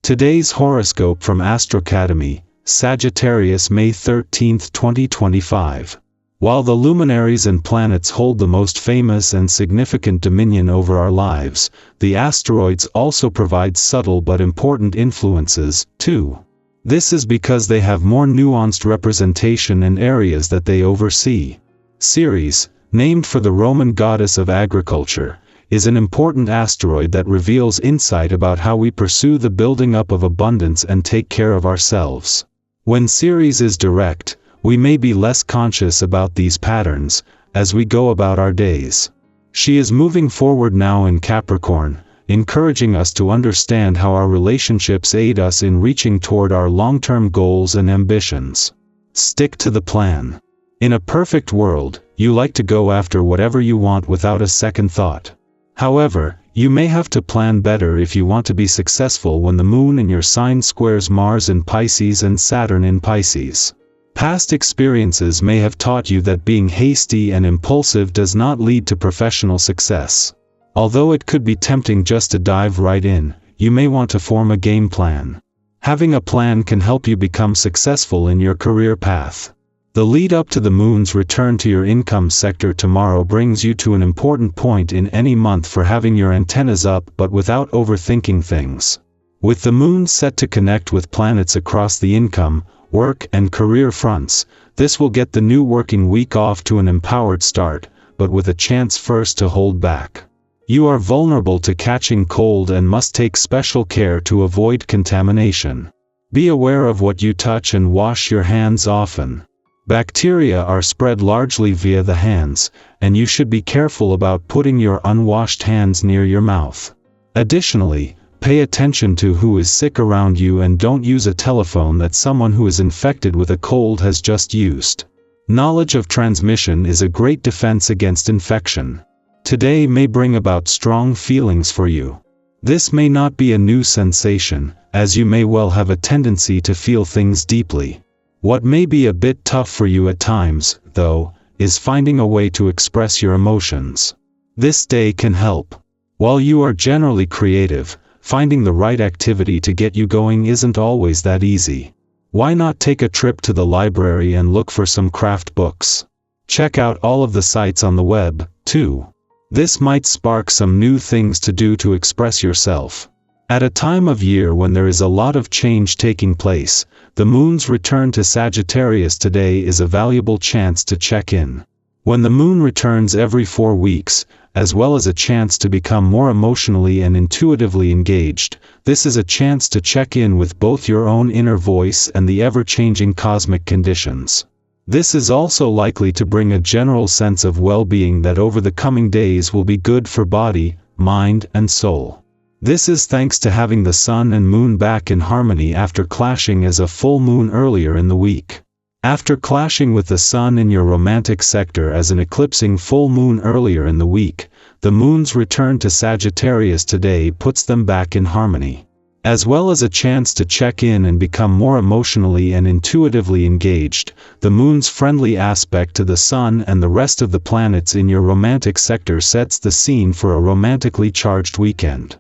Today's horoscope from Astrocademy, Sagittarius, May 13, 2025. While the luminaries and planets hold the most famous and significant dominion over our lives, the asteroids also provide subtle but important influences, too. This is because they have more nuanced representation in areas that they oversee. Ceres, named for the Roman goddess of agriculture, is an important asteroid that reveals insight about how we pursue the building up of abundance and take care of ourselves. When Ceres is direct, we may be less conscious about these patterns as we go about our days. She is moving forward now in Capricorn, encouraging us to understand how our relationships aid us in reaching toward our long-term goals and ambitions. Stick to the plan. In a perfect world, you like to go after whatever you want without a second thought. However, you may have to plan better if you want to be successful when the moon in your sign squares Mars in Pisces and Saturn in Pisces. Past experiences may have taught you that being hasty and impulsive does not lead to professional success. Although it could be tempting just to dive right in, you may want to form a game plan. Having a plan can help you become successful in your career path. The lead up to the moon's return to your income sector tomorrow brings you to an important point in any month for having your antennas up but without overthinking things. With the moon set to connect with planets across the income, work and career fronts, this will get the new working week off to an empowered start, but with a chance first to hold back. You are vulnerable to catching cold and must take special care to avoid contamination. Be aware of what you touch and wash your hands often. Bacteria are spread largely via the hands, and you should be careful about putting your unwashed hands near your mouth. Additionally, pay attention to who is sick around you and don't use a telephone that someone who is infected with a cold has just used. Knowledge of transmission is a great defense against infection. Today may bring about strong feelings for you. This may not be a new sensation, as you may well have a tendency to feel things deeply. What may be a bit tough for you at times, though, is finding a way to express your emotions. This day can help. While you are generally creative, finding the right activity to get you going isn't always that easy. Why not take a trip to the library and look for some craft books? Check out all of the sites on the web, too. This might spark some new things to do to express yourself. At a time of year when there is a lot of change taking place, the moon's return to Sagittarius today is a valuable chance to check in. When the moon returns every 4 weeks, as well as a chance to become more emotionally and intuitively engaged, this is a chance to check in with both your own inner voice and the ever-changing cosmic conditions. This is also likely to bring a general sense of well-being that over the coming days will be good for body, mind, and soul. This is thanks to having the sun and moon back in harmony after clashing as a full moon earlier in the week. After clashing with the sun in your romantic sector as an eclipsing full moon earlier in the week, the moon's return to Sagittarius today puts them back in harmony. As well as a chance to check in and become more emotionally and intuitively engaged, the moon's friendly aspect to the sun and the rest of the planets in your romantic sector sets the scene for a romantically charged weekend.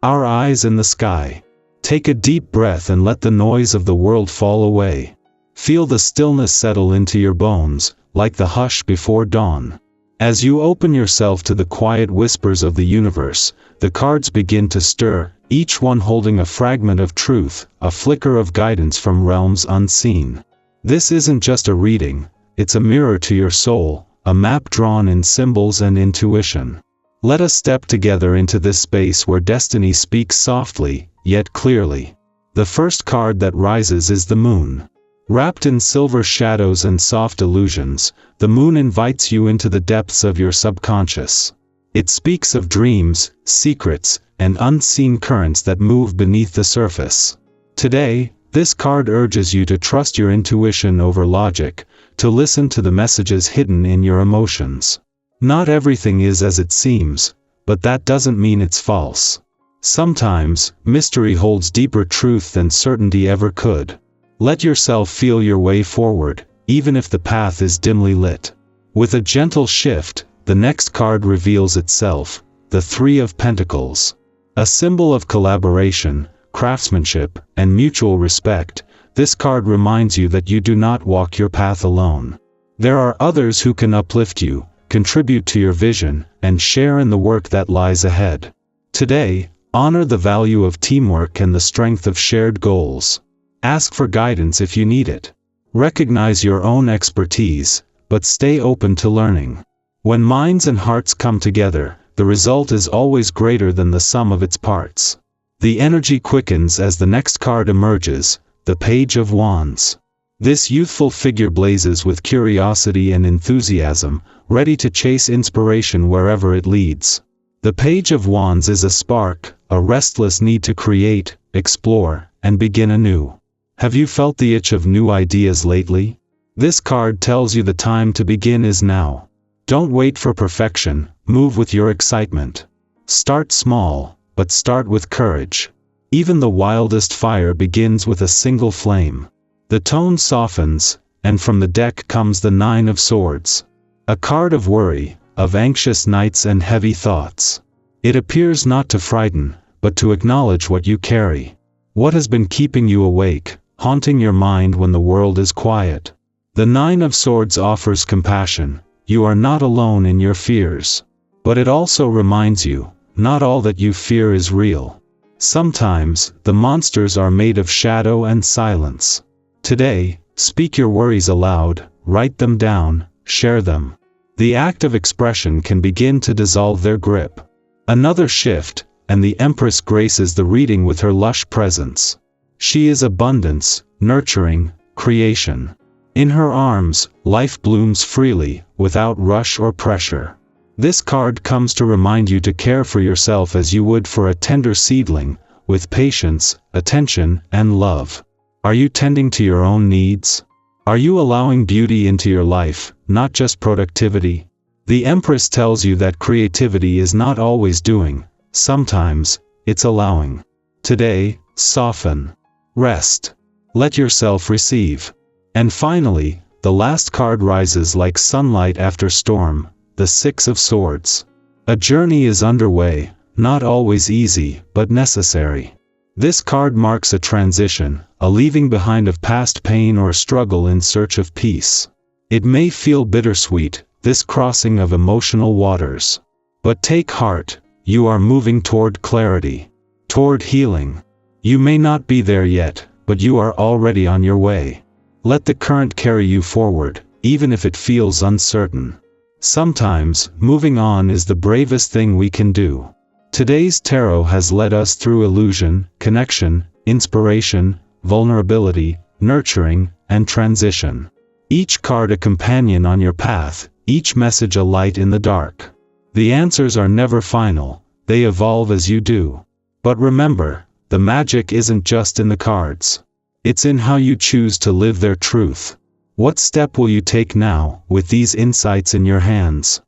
Our eyes in the sky. Take a deep breath and let the noise of the world fall away. Feel the stillness settle into your bones, like the hush before dawn. As you open yourself to the quiet whispers of the universe, the cards begin to stir, each one holding a fragment of truth, a flicker of guidance from realms unseen. This isn't just a reading, it's a mirror to your soul, a map drawn in symbols and intuition. Let us step together into this space where destiny speaks softly, yet clearly. The first card that rises is the moon. Wrapped in silver shadows and soft illusions, the moon invites you into the depths of your subconscious. It speaks of dreams, secrets, and unseen currents that move beneath the surface. Today, this card urges you to trust your intuition over logic, to listen to the messages hidden in your emotions. Not everything is as it seems, but that doesn't mean it's false. Sometimes, mystery holds deeper truth than certainty ever could. Let yourself feel your way forward, even if the path is dimly lit. With a gentle shift, the next card reveals itself, the Three of Pentacles. A symbol of collaboration, craftsmanship, and mutual respect, this card reminds you that you do not walk your path alone. There are others who can uplift you, contribute to your vision, and share in the work that lies ahead. Today, honor the value of teamwork and the strength of shared goals. Ask for guidance if you need it. Recognize your own expertise, but stay open to learning. When minds and hearts come together, the result is always greater than the sum of its parts. The energy quickens as the next card emerges, the Page of Wands. This youthful figure blazes with curiosity and enthusiasm, ready to chase inspiration wherever it leads. The Page of Wands is a spark, a restless need to create, explore, and begin anew. Have you felt the itch of new ideas lately? This card tells you the time to begin is now. Don't wait for perfection, move with your excitement. Start small, but start with courage. Even the wildest fire begins with a single flame. The tone softens, and from the deck comes the Nine of Swords. A card of worry, of anxious nights and heavy thoughts. It appears not to frighten, but to acknowledge what you carry. What has been keeping you awake, haunting your mind when the world is quiet? The Nine of Swords offers compassion. You are not alone in your fears. But it also reminds you, not all that you fear is real. Sometimes, the monsters are made of shadow and silence. Today, speak your worries aloud, write them down, share them. The act of expression can begin to dissolve their grip. Another shift, and the Empress graces the reading with her lush presence. She is abundance, nurturing, creation. In her arms, life blooms freely, without rush or pressure. This card comes to remind you to care for yourself as you would for a tender seedling, with patience, attention, and love. Are you tending to your own needs? Are you allowing beauty into your life, not just productivity? The Empress tells you that creativity is not always doing, sometimes, it's allowing. Today, soften. Rest. Let yourself receive. And finally, the last card rises like sunlight after storm, the Six of Swords. A journey is underway, not always easy, but necessary. This card marks a transition, a leaving behind of past pain or struggle in search of peace. It may feel bittersweet, this crossing of emotional waters. But take heart, you are moving toward clarity, toward healing. You may not be there yet, but you are already on your way. Let the current carry you forward, even if it feels uncertain. Sometimes, moving on is the bravest thing we can do. Today's tarot has led us through illusion, connection, inspiration, vulnerability, nurturing, and transition. Each card a companion on your path, each message a light in the dark. The answers are never final, they evolve as you do. But remember, the magic isn't just in the cards. It's in how you choose to live their truth. What step will you take now, with these insights in your hands?